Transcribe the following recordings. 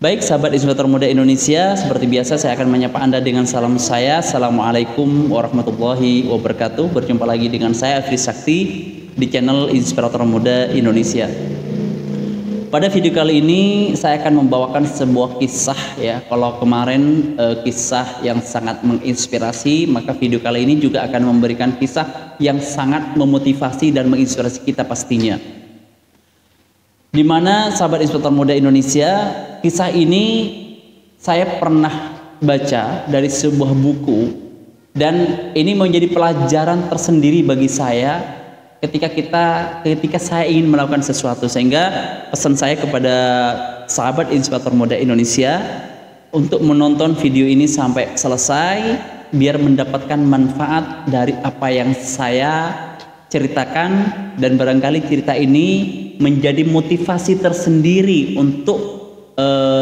Baik sahabat Inspirator Muda Indonesia, seperti biasa saya akan menyapa Anda dengan salam saya. Assalamualaikum warahmatullahi wabarakatuh. Berjumpa lagi dengan saya Afri Sakti di channel Inspirator Muda Indonesia. Pada video kali ini saya akan membawakan sebuah kisah ya. Kalau kemarin kisah yang sangat menginspirasi, maka video kali ini juga akan memberikan kisah yang sangat memotivasi dan menginspirasi kita pastinya. Di mana sahabat Inspirator Muda Indonesia, kisah ini saya pernah baca dari sebuah buku dan ini menjadi pelajaran tersendiri bagi saya ketika saya ingin melakukan sesuatu. Sehingga pesan saya kepada sahabat Inspirator Muda Indonesia untuk menonton video ini sampai selesai biar mendapatkan manfaat dari apa yang saya ceritakan, dan barangkali cerita ini menjadi motivasi tersendiri untuk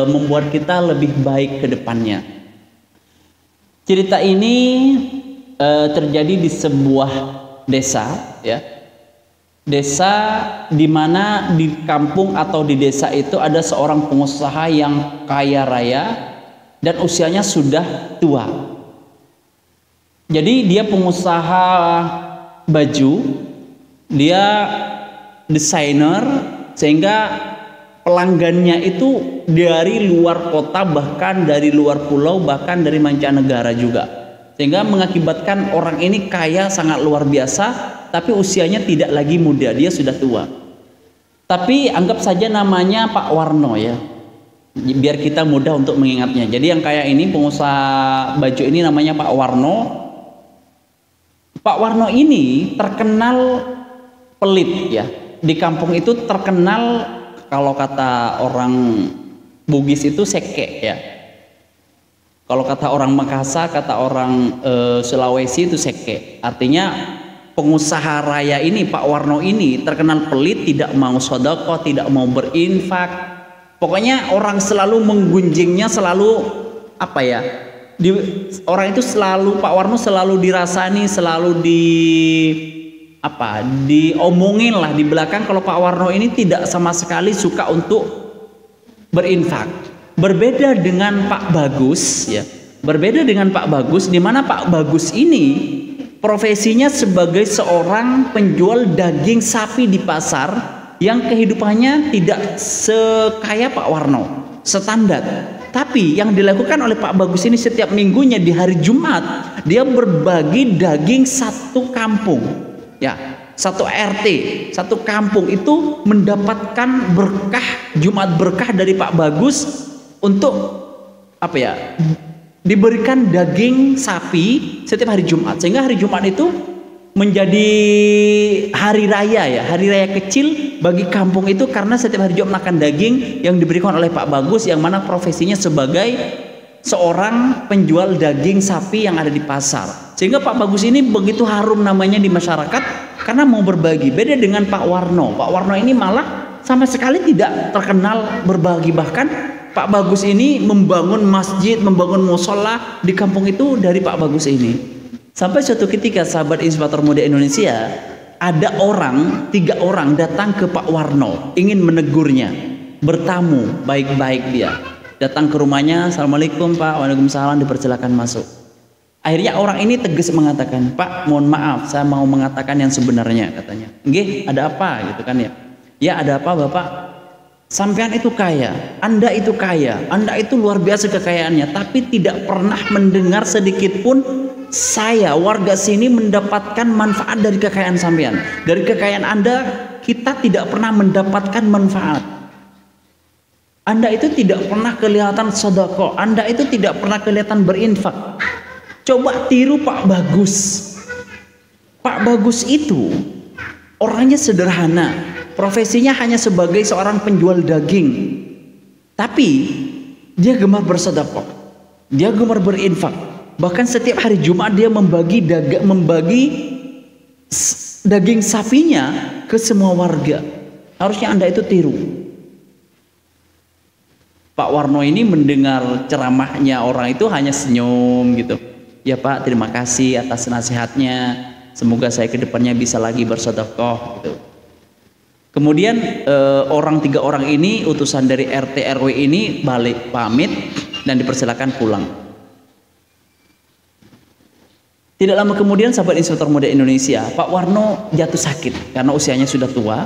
membuat kita lebih baik ke depannya. Cerita ini terjadi di sebuah desa ya. Desa di mana di kampung atau di desa itu ada seorang pengusaha yang kaya raya dan usianya sudah tua. Jadi dia pengusaha baju, dia desainer, sehingga pelanggannya itu dari luar kota, bahkan dari luar pulau, bahkan dari mancanegara juga. Sehingga mengakibatkan orang ini kaya sangat luar biasa, tapi usianya tidak lagi muda, dia sudah tua. Tapi anggap saja namanya Pak Warno ya, biar kita mudah untuk mengingatnya. Jadi yang kaya ini, pengusaha baju ini namanya Pak Warno. Pak Warno ini terkenal pelit ya. Di kampung itu terkenal, kalau kata orang Bugis itu seke ya. Kalau kata orang Makassar, kata orang Sulawesi itu seke. Artinya pengusaha raya ini, Pak Warno ini terkenal pelit, tidak mau sedekah, tidak mau berinfak. Pokoknya orang selalu menggunjingnya, selalu apa ya? Orang itu selalu, Pak Warno selalu dirasani, selalu diomongin lah di belakang kalau Pak Warno ini tidak sama sekali suka untuk berinfak. Berbeda dengan Pak Bagus ya. Berbeda dengan Pak Bagus, di mana Pak Bagus ini profesinya sebagai seorang penjual daging sapi di pasar yang kehidupannya tidak sekaya Pak Warno, standar. Tapi yang dilakukan oleh Pak Bagus ini setiap minggunya di hari Jumat, dia berbagi daging satu kampung. Ya, satu RT, satu kampung itu mendapatkan berkah, Jumat berkah dari Pak Bagus untuk apa ya? Diberikan daging sapi setiap hari Jumat, sehingga hari Jumat itu menjadi hari raya ya, hari raya kecil bagi kampung itu, karena setiap hari Jumat makan daging yang diberikan oleh Pak Bagus, yang mana profesinya sebagai seorang penjual daging sapi yang ada di pasar. Sehingga Pak Bagus ini begitu harum namanya di masyarakat karena mau berbagi. Beda dengan Pak Warno. Pak Warno ini malah sama sekali tidak terkenal berbagi. Bahkan Pak Bagus ini membangun masjid, membangun musola di kampung itu dari Pak Bagus ini. Sampai suatu ketika sahabat Inspirator Muda Indonesia, ada tiga orang datang ke Pak Warno ingin menegurnya, bertamu baik-baik. Dia datang ke rumahnya, assalamualaikum Pak, waalaikumsalam, dipersilakan masuk. Akhirnya orang ini tegas mengatakan, Pak mohon maaf, saya mau mengatakan yang sebenarnya, katanya. Nggih, ada apa gitu kan ya? Ya ada apa Bapak? Sampean itu kaya, Anda itu kaya, Anda itu luar biasa kekayaannya, tapi tidak pernah mendengar sedikit pun saya warga sini mendapatkan manfaat dari kekayaan sampean. Dari kekayaan Anda kita tidak pernah mendapatkan manfaat. Anda itu tidak pernah kelihatan sedekah, Anda itu tidak pernah kelihatan berinfak. Coba tiru Pak Bagus. Pak Bagus itu orangnya sederhana, profesinya hanya sebagai seorang penjual daging, tapi dia gemar bersedekah, dia gemar berinfak. Bahkan setiap hari Jumat dia membagi daging sapinya ke semua warga. Harusnya Anda itu tiru. Pak Warno ini mendengar ceramahnya orang itu hanya senyum gitu. Ya Pak, terima kasih atas nasihatnya. Semoga saya kedepannya bisa lagi bersedekah gitu. Kemudian tiga orang ini, utusan dari RT RW ini balik pamit dan dipersilakan pulang. Tidak lama kemudian sahabat Inspektor Muda Indonesia, Pak Warno jatuh sakit karena usianya sudah tua.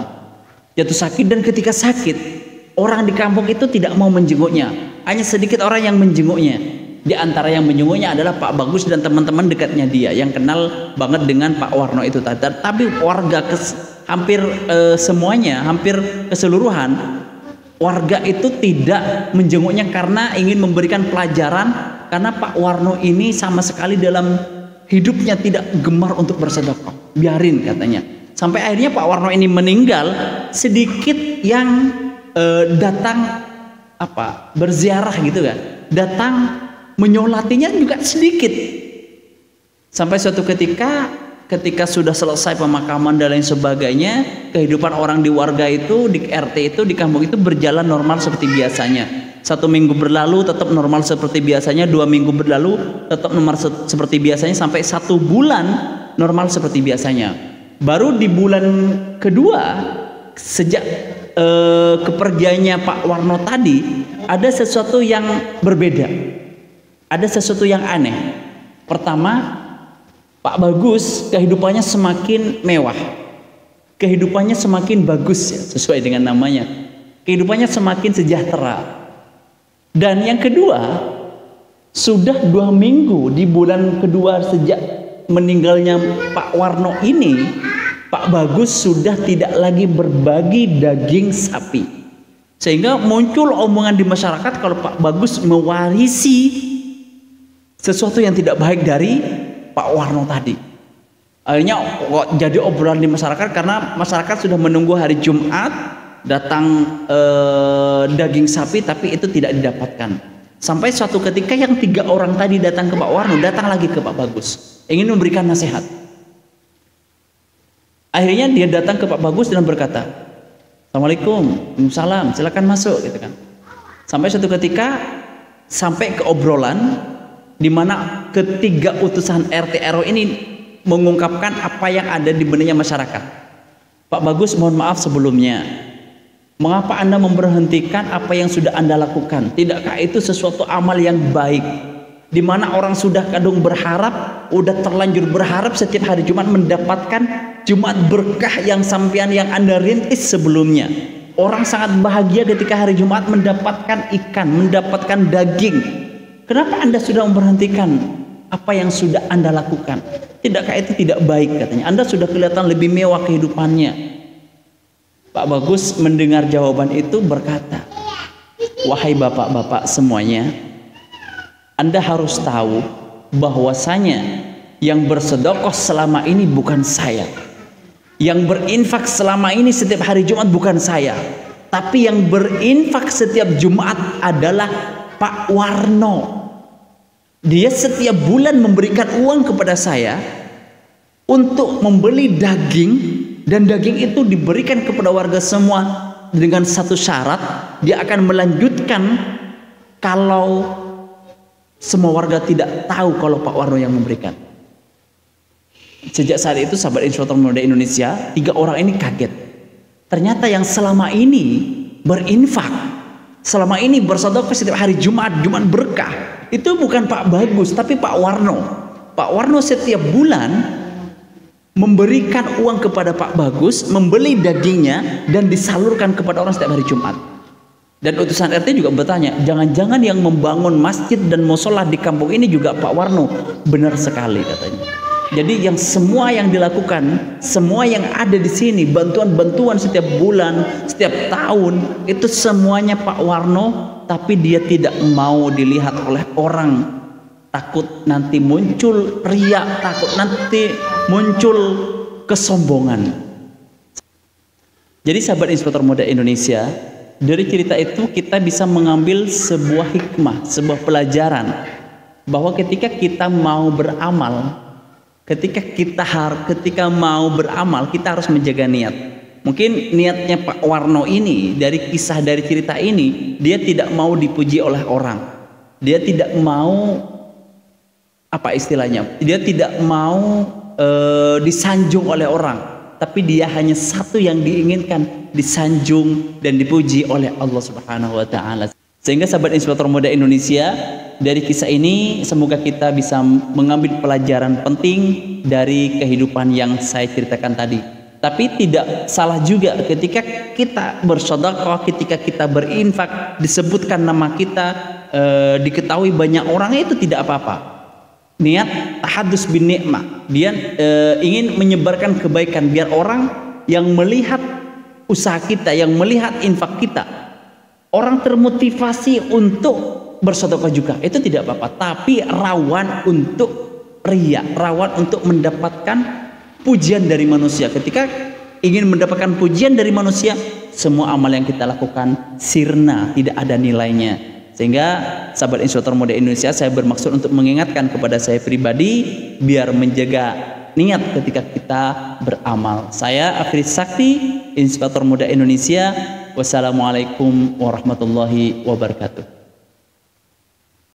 Jatuh sakit, dan ketika sakit, orang di kampung itu tidak mau menjenguknya. Hanya sedikit orang yang menjenguknya. Di antara yang menjenguknya adalah Pak Bagus dan teman-teman dekatnya dia yang kenal banget dengan Pak Warno itu. Tapi warga hampir semuanya, hampir keseluruhan warga itu tidak menjenguknya karena ingin memberikan pelajaran, karena Pak Warno ini sama sekali dalam hidupnya tidak gemar untuk bersedekah. Biarin katanya. Sampai akhirnya Pak Warno ini meninggal, sedikit yang datang berziarah gitu kan, datang menyolatinya juga sedikit. Sampai suatu ketika sudah selesai pemakaman dan lain sebagainya, kehidupan orang di warga itu, di RT itu, di kampung itu berjalan normal seperti biasanya. 1 minggu berlalu tetap normal seperti biasanya, 2 minggu berlalu tetap normal seperti biasanya, sampai 1 bulan normal seperti biasanya. Baru di bulan kedua sejak kepergiannya Pak Warno tadi, ada sesuatu yang berbeda, ada sesuatu yang aneh. Pertama, Pak Bagus kehidupannya semakin mewah, kehidupannya semakin bagus ya, sesuai dengan namanya, kehidupannya semakin sejahtera. Dan yang kedua, sudah 2 minggu di bulan kedua sejak meninggalnya Pak Warno ini, Pak Bagus sudah tidak lagi berbagi daging sapi. Sehingga muncul omongan di masyarakat kalau Pak Bagus mewarisi sesuatu yang tidak baik dari Pak Warno tadi. Akhirnya jadi obrolan di masyarakat karena masyarakat sudah menunggu hari Jumat datang daging sapi, tapi itu tidak didapatkan. Sampai suatu ketika yang 3 orang tadi datang ke Pak Warno, datang lagi ke Pak Bagus, ingin memberikan nasihat. Akhirnya dia datang ke Pak Bagus dan berkata, "Assalamualaikum, Waalaikumsalam, silakan masuk," gitu kan. Sampai suatu ketika sampai ke obrolan di mana ketiga utusan RT RW ini mengungkapkan apa yang ada di benaknya masyarakat. "Pak Bagus, mohon maaf sebelumnya. Mengapa Anda memberhentikan apa yang sudah Anda lakukan? Tidakkah itu sesuatu amal yang baik? Di mana orang sudah kadung berharap, udah terlanjur berharap setiap hari Jumat mendapatkan Jumat berkah yang sampean yang Anda rintis sebelumnya. Orang sangat bahagia ketika hari Jumat mendapatkan ikan, mendapatkan daging. Kenapa Anda sudah memberhentikan apa yang sudah Anda lakukan? Tidakkah itu tidak baik?" katanya. "Anda sudah kelihatan lebih mewah kehidupannya." Pak Bagus mendengar jawaban itu berkata, "Wahai bapak-bapak semuanya, Anda harus tahu bahwasanya yang bersedekah selama ini bukan saya. Yang berinfak selama ini setiap hari Jumat bukan saya. Tapi yang berinfak setiap Jumat adalah Pak Warno. Dia setiap bulan memberikan uang kepada saya untuk membeli daging, dan daging itu diberikan kepada warga semua dengan satu syarat, dia akan melanjutkan kalau semua warga tidak tahu kalau Pak Warno yang memberikan." Sejak saat itu sahabat Inspektor Muda Indonesia, 3 orang ini kaget. Ternyata yang selama ini berinfak, selama ini bersedekah setiap hari Jumat, Jumat berkah, itu bukan Pak Bagus tapi Pak Warno. Pak Warno setiap bulan memberikan uang kepada Pak Bagus, membeli dagingnya dan disalurkan kepada orang setiap hari Jumat. Dan utusan RT juga bertanya, "Jangan-jangan yang membangun masjid dan musola di kampung ini juga Pak Warno?" "Benar sekali," katanya. Jadi yang semua yang dilakukan, semua yang ada di sini, bantuan-bantuan setiap bulan, setiap tahun, itu semuanya Pak Warno, tapi dia tidak mau dilihat oleh orang. Takut nanti muncul riya, takut nanti muncul kesombongan. Jadi sahabat Inspektor Muda Indonesia, dari cerita itu kita bisa mengambil sebuah hikmah, sebuah pelajaran, bahwa ketika kita mau beramal, ketika mau beramal, kita harus menjaga niat. Mungkin niatnya Pak Warno ini, dari kisah, dari cerita ini, dia tidak mau dipuji oleh orang, dia tidak mau dia tidak mau disanjung oleh orang, tapi dia hanya satu yang diinginkan, disanjung dan dipuji oleh Allah Subhanahu wa taala. Sehingga sahabat Inspirator Muda Indonesia, dari kisah ini semoga kita bisa mengambil pelajaran penting dari kehidupan yang saya ceritakan tadi. Tapi tidak salah juga ketika kita bersedekah, ketika kita berinfak, disebutkan nama kita, diketahui banyak orang, itu tidak apa-apa. Niat tahadus bin nikmah, dia ingin menyebarkan kebaikan biar orang yang melihat usaha kita, yang melihat infak kita, orang termotivasi untuk bersedekah juga, itu tidak apa-apa. Tapi rawan untuk riya, rawan untuk mendapatkan pujian dari manusia. Ketika ingin mendapatkan pujian dari manusia, semua amal yang kita lakukan sirna, tidak ada nilainya. Sehingga sahabat Inspirator Muda Indonesia, saya bermaksud untuk mengingatkan kepada saya pribadi biar menjaga niat ketika kita beramal. Saya Afri Sakti, Inspirator Muda Indonesia. Wassalamualaikum warahmatullahi wabarakatuh.